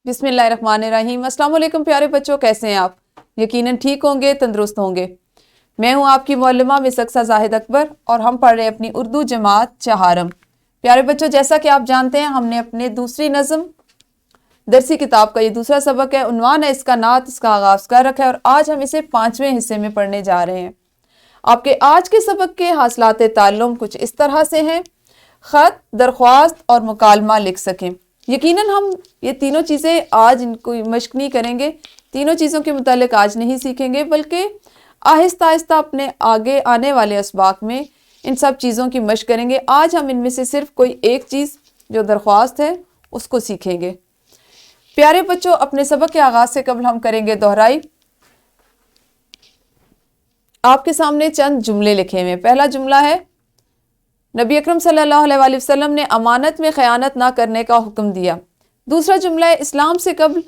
بسم اللہ الرحمن الرحیم۔ السلام علیکم پیارے بچوں، کیسے ہیں آپ؟ یقیناً ٹھیک ہوں گے، تندرست ہوں گے۔ میں ہوں آپ کی معلمہ مس اقصیٰ زاہد اکبر اور ہم پڑھ رہے ہیں اپنی اردو جماعت چہارم۔ پیارے بچوں، جیسا کہ آپ جانتے ہیں ہم نے اپنے دوسری نظم درسی کتاب کا یہ دوسرا سبق ہے، عنوان ہے اس کا نعت، اس کا آغاز کر رکھا ہے اور آج ہم اسے 5ویں حصے میں پڑھنے جا رہے ہیں۔ آپ کے آج کے سبق کے حاصلات تعلم کچھ اس طرح سے ہیں: خط، درخواست اور مکالمہ لکھ سکیں۔ یقیناً ہم یہ تینوں چیزیں آج ان کو مشق نہیں کریں گے، تینوں چیزوں کے متعلق آج نہیں سیکھیں گے، بلکہ آہستہ آہستہ اپنے آگے آنے والے اسباق میں ان سب چیزوں کی مشق کریں گے۔ آج ہم ان میں سے صرف کوئی ایک چیز جو درخواست ہے اس کو سیکھیں گے۔ پیارے بچوں، اپنے سبق کے آغاز سے قبل ہم کریں گے دہرائی۔ آپ کے سامنے چند جملے لکھے ہوئے ہیں۔ پہلا جملہ ہے، نبی اکرم صلی اللہ علیہ وآلہ وسلم نے امانت میں خیانت نہ کرنے کا حکم دیا۔ دوسرا جملہ ہے، اسلام سے قبل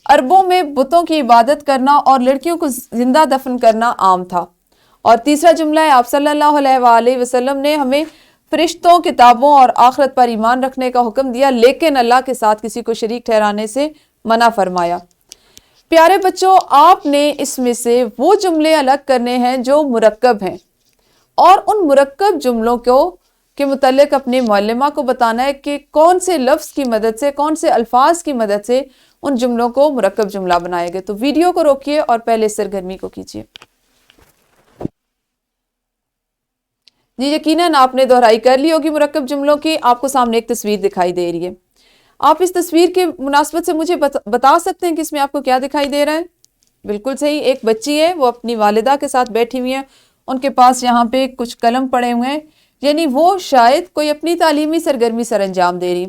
عربوں میں بتوں کی عبادت کرنا اور لڑکیوں کو زندہ دفن کرنا عام تھا۔ اور تیسرا جملہ ہے، آپ صلی اللہ علیہ وآلہ وسلم نے ہمیں فرشتوں، کتابوں اور آخرت پر ایمان رکھنے کا حکم دیا، لیکن اللہ کے ساتھ کسی کو شریک ٹھہرانے سے منع فرمایا۔ پیارے بچوں، آپ نے اس میں سے وہ جملے الگ کرنے ہیں جو مرکب ہیں اور ان مرکب جملوں کے متعلق اپنے معلمہ کو بتانا ہے کہ کون سے لفظ کی مدد سے، کون سے الفاظ کی مدد سے ان جملوں کو مرکب جملہ بنائے گے۔ تو ویڈیو کو روکیے اور پہلے سرگرمی کو کیجیے۔ جی یقیناً آپ نے دہرائی کر لی ہوگی مرکب جملوں کی۔ آپ کو سامنے ایک تصویر دکھائی دے رہی ہے۔ آپ اس تصویر کے مناسبت سے مجھے بتا سکتے ہیں کہ اس میں آپ کو کیا دکھائی دے رہا ہے؟ بالکل صحیح، ایک بچی ہے، وہ اپنی والدہ کے ساتھ بیٹھی ہوئی ہیں، ان کے پاس یہاں پہ کچھ قلم پڑے ہوئے ہیں، یعنی وہ شاید کوئی اپنی تعلیمی سرگرمی سر انجام دے رہی۔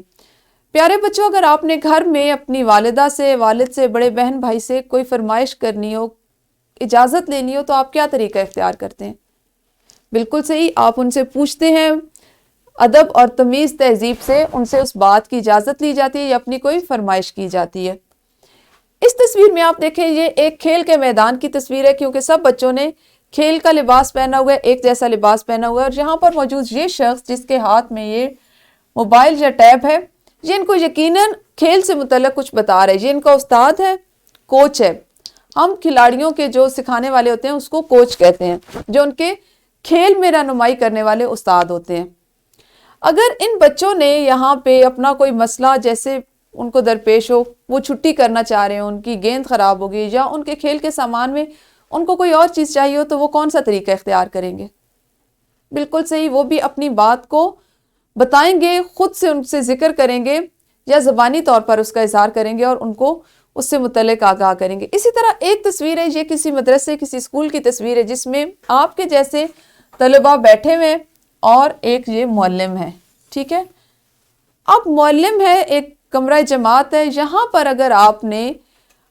پیارے بچوں، اگر آپ نے گھر میں اپنی والدہ سے، والد سے، بڑے بہن بھائی سے کوئی فرمائش کرنی ہو، اجازت لینی ہو، تو آپ کیا طریقہ اختیار کرتے ہیں؟ بالکل صحیح، آپ ان سے پوچھتے ہیں، ادب اور تمیز تہذیب سے ان سے اس بات کی اجازت لی جاتی ہے یا اپنی کوئی فرمائش کی جاتی ہے۔ اس تصویر میں آپ دیکھیں، یہ ایک کھیل کے میدان کی تصویر ہے، کیونکہ سب بچوں نے کھیل کا لباس پہنا ہوا ہے، ایک جیسا لباس پہنا ہوا ہے، اور یہاں پر موجود یہ شخص جس کے ہاتھ میں یہ موبائل یا ٹیب ہے، یہ ان کو یقیناً کھیل سے متعلق کچھ بتا رہے ہیں۔ یہ ان کا استاد ہے، کوچ ہے۔ ہم کھلاڑیوں کے جو سکھانے والے ہوتے ہیں اس کو کوچ کہتے ہیں، جو ان کے کھیل میں رہنمائی کرنے والے استاد ہوتے ہیں۔ اگر ان بچوں نے یہاں پہ اپنا کوئی مسئلہ جیسے ان کو درپیش ہو، وہ چھٹی کرنا چاہ رہے ہیں، ان کی گیند خراب ہوگی یا ان کے کھیل کے سامان میں ان کو کوئی اور چیز چاہیے ہو، تو وہ کون سا طریقہ اختیار کریں گے؟ بالکل صحیح، وہ بھی اپنی بات کو بتائیں گے، خود سے ان سے ذکر کریں گے یا زبانی طور پر اس کا اظہار کریں گے اور ان کو اس سے متعلق آگاہ کریں گے۔ اسی طرح ایک تصویر ہے، یہ کسی مدرسے، کسی اسکول کی تصویر ہے، جس میں آپ کے جیسے طلباء بیٹھے ہوئے اور ایک یہ معلم ہے، ٹھیک ہے؟ اب معلم ہے، ایک کمرہ جماعت ہے، یہاں پر اگر آپ نے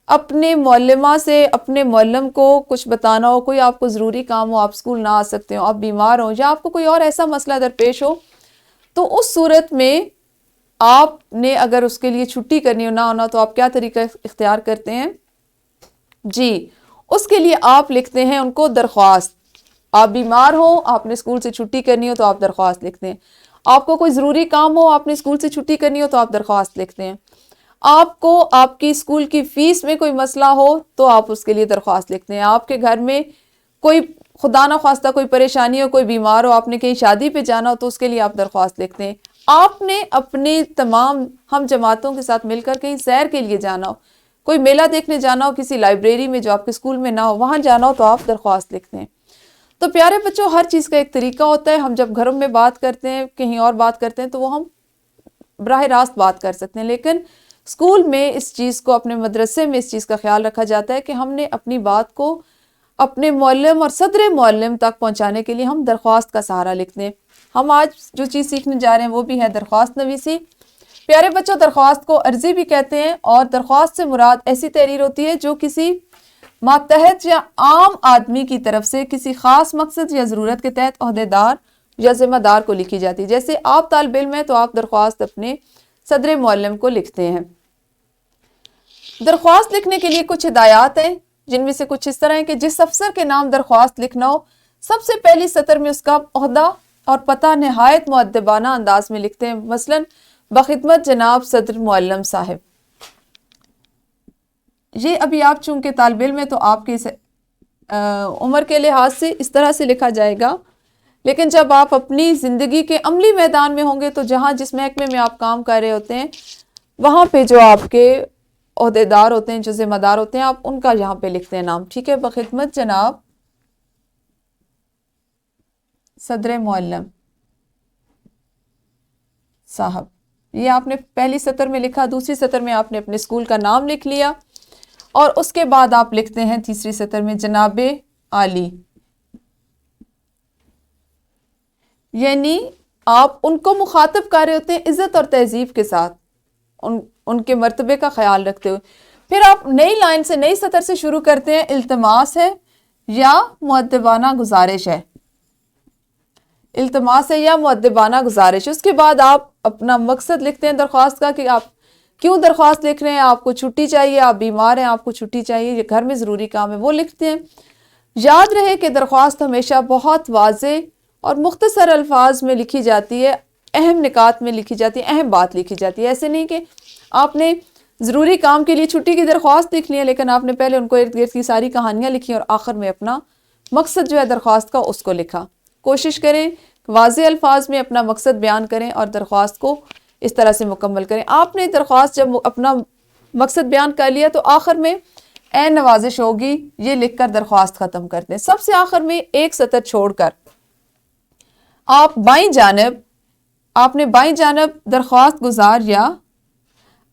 اپنے معلمہ سے، اپنے معلم کو کچھ بتانا ہو، کوئی آپ کو ضروری کام ہو، آپ اسکول نہ آ سکتے ہو، آپ بیمار ہو یا آپ کو کوئی اور ایسا مسئلہ درپیش ہو، تو اس صورت میں آپ نے اگر اس کے لیے چھٹی کرنی ہو، نہ ہونا، تو آپ کیا طریقہ اختیار کرتے ہیں؟ جی، اس کے لیے آپ لکھتے ہیں ان کو درخواست۔ آپ بیمار ہو، آپ نے اسکول سے چھٹی کرنی ہو تو آپ درخواست لکھتے ہیں۔ آپ کو کوئی ضروری کام ہو، آپ نے اسکول سے چھٹی کرنی ہو تو آپ درخواست لکھتے ہیں۔ آپ کو آپ کی اسکول کی فیس میں کوئی مسئلہ ہو تو آپ اس کے لیے درخواست لکھتے ہیں۔ آپ کے گھر میں کوئی خدا نہ خواستہ کوئی پریشانی ہو، کوئی بیمار ہو، آپ نے کہیں شادی پہ جانا ہو تو اس کے لیے آپ درخواست لکھتے ہیں۔ آپ نے اپنے تمام ہم جماعتوں کے ساتھ مل کر کہیں سیر کے لیے جانا ہو، کوئی میلہ دیکھنے جانا ہو، کسی لائبریری میں جو آپ کے اسکول میں نہ ہو وہاں جانا ہو، تو آپ درخواست لکھتے ہیں۔ تو پیارے بچوں، ہر چیز کا ایک طریقہ ہوتا ہے۔ ہم جب گھروں میں بات کرتے ہیں، کہیں اور بات کرتے ہیں، تو وہ ہم براہ راست بات کر سکتے ہیں، لیکن اسکول میں اس چیز کو، اپنے مدرسے میں اس چیز کا خیال رکھا جاتا ہے کہ ہم نے اپنی بات کو اپنے معلم اور صدر معلم تک پہنچانے کے لیے ہم درخواست کا سہارا لکھتے ہیں۔ ہم آج جو چیز سیکھنے جا رہے ہیں وہ بھی ہے درخواست نویسی۔ پیارے بچوں، درخواست کو عرضی بھی کہتے ہیں، اور درخواست سے مراد ایسی تحریر ہوتی ہے جو کسی ماتحت یا عام آدمی کی طرف سے کسی خاص مقصد یا ضرورت کے تحت عہدے دار یا ذمہ دار کو لکھی جاتی ہے۔ جیسے آپ طالب علم ہیں تو آپ درخواست اپنے صدر معلم کو لکھتے ہیں۔ درخواست لکھنے کے لیے کچھ ہدایات ہیں، جن میں سے کچھ اس طرح ہیں کہ جس افسر کے نام درخواست لکھنا ہو، سب سے پہلی سطر میں اس کا عہدہ اور پتہ نہایت مؤدبانہ انداز میں لکھتے ہیں، مثلا بخدمت جناب صدر معلم صاحب۔ یہ ابھی آپ چونکہ طالب علم میں تو آپ کی عمر کے لحاظ سے اس طرح سے لکھا جائے گا، لیکن جب آپ اپنی زندگی کے عملی میدان میں ہوں گے تو جہاں جس محکمے میں آپ کام کر رہے ہوتے ہیں وہاں پہ جو آپ کے عہدے دار ہوتے ہیں، جو ذمہ دار ہوتے ہیں، آپ ان کا یہاں پہ لکھتے ہیں نام، ٹھیک ہے؟ بخدمت جناب صدر معلم صاحب، یہ آپ نے پہلی سطر میں لکھا، دوسری سطر میں آپ نے اپنے اسکول کا نام لکھ لیا، اور اس کے بعد آپ لکھتے ہیں تیسری سطر میں جناب عالی، یعنی آپ ان کو مخاطب کر رہے ہوتے ہیں عزت اور تہذیب کے ساتھ، ان کے مرتبے کا خیال رکھتے ہوئے۔ پھر آپ نئی لائن سے، نئی سطر سے شروع کرتے ہیں، التماس ہے یا مؤدبانہ گزارش ہے، التماس ہے یا مؤدبانہ گزارش۔ اس کے بعد آپ اپنا مقصد لکھتے ہیں درخواست کا، کہ آپ کیوں درخواست لکھ رہے ہیں، آپ کو چھٹی چاہیے، آپ بیمار ہیں، آپ کو چھٹی چاہیے، یہ گھر میں ضروری کام ہے، وہ لکھتے ہیں۔ یاد رہے کہ درخواست ہمیشہ بہت واضح اور مختصر الفاظ میں لکھی جاتی ہے، اہم نکات میں لکھی جاتی ہے، اہم بات لکھی جاتی ہے۔ ایسے نہیں کہ آپ نے ضروری کام کے لیے چھٹی کی درخواست لکھ لی ہے، لیکن آپ نے پہلے ان کو ارد گرد کی ساری کہانیاں لکھی اور آخر میں اپنا مقصد جو ہے درخواست کا اس کو لکھا۔ کوشش کریں واضح الفاظ میں اپنا مقصد بیان کریں اور درخواست کو اس طرح سے مکمل کریں۔ آپ نے درخواست جب اپنا مقصد بیان کر لیا تو آخر میں اے نوازش ہوگی یہ لکھ کر درخواست ختم کرتے ہیں۔ سب سے آخر میں ایک سطر چھوڑ کر آپ بائیں جانب، آپ نے بائیں جانب درخواست گزار یا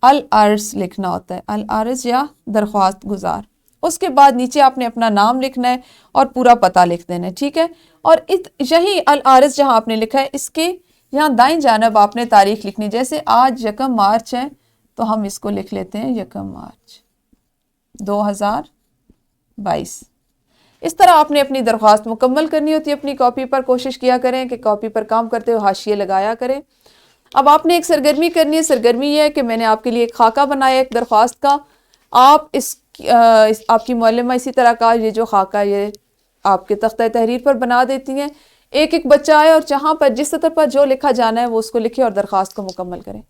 العرض لکھنا ہوتا ہے، العرض یا درخواست گزار۔ اس کے بعد نیچے آپ نے اپنا نام لکھنا ہے اور پورا پتہ لکھ دینا ہے، ٹھیک ہے؟ اور یہی العرض جہاں آپ نے لکھا ہے اس کے یہاں دائیں جانب آپ نے تاریخ لکھنی، جیسے آج 1 مارچ ہے تو ہم اس کو لکھ لیتے ہیں 1 مارچ 2022۔ اس طرح آپ نے اپنی درخواست مکمل کرنی ہوتی ہے۔ اپنی کاپی پر کوشش کیا کریں کہ کاپی پر کام کرتے ہوئے حاشیے لگایا کریں۔ اب آپ نے ایک سرگرمی کرنی ہے، سرگرمی یہ ہے کہ میں نے آپ کے لیے ایک خاکہ بنایا ایک درخواست کا، آپ آپ کی معلمہ اسی طرح کا یہ جو خاکہ یہ آپ کے تختہ تحریر پر بنا دیتی ہیں۔ ایک ایک بچہ آئے اور جہاں پر جس سطر پر جو لکھا جانا ہے وہ اس کو لکھے اور درخواست کو مکمل کریں۔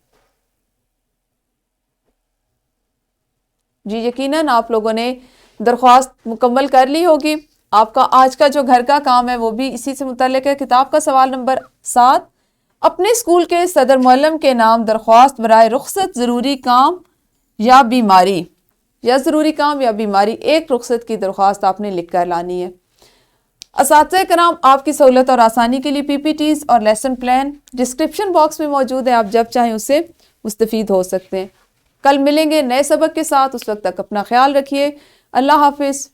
جی یقیناً آپ لوگوں نے درخواست مکمل کر لی ہوگی۔ آپ کا آج کا جو گھر کا کام ہے وہ بھی اسی سے متعلق ہے۔ کتاب کا سوال نمبر 7، اپنے اسکول کے صدر معلم کے نام درخواست برائے رخصت ضروری کام یا بیماری، یا ضروری کام یا بیماری، ایک رخصت کی درخواست آپ نے لکھ کر لانی ہے۔ اساتذہ کرام، آپ کی سہولت اور آسانی کے لیے پی پی ٹیز اور لیسن پلان ڈسکرپشن باکس میں موجود ہے، آپ جب چاہیں اس سے مستفید ہو سکتے ہیں۔ کل ملیں گے نئے سبق کے ساتھ، اس وقت تک اپنا خیال رکھیے۔ اللہ حافظ۔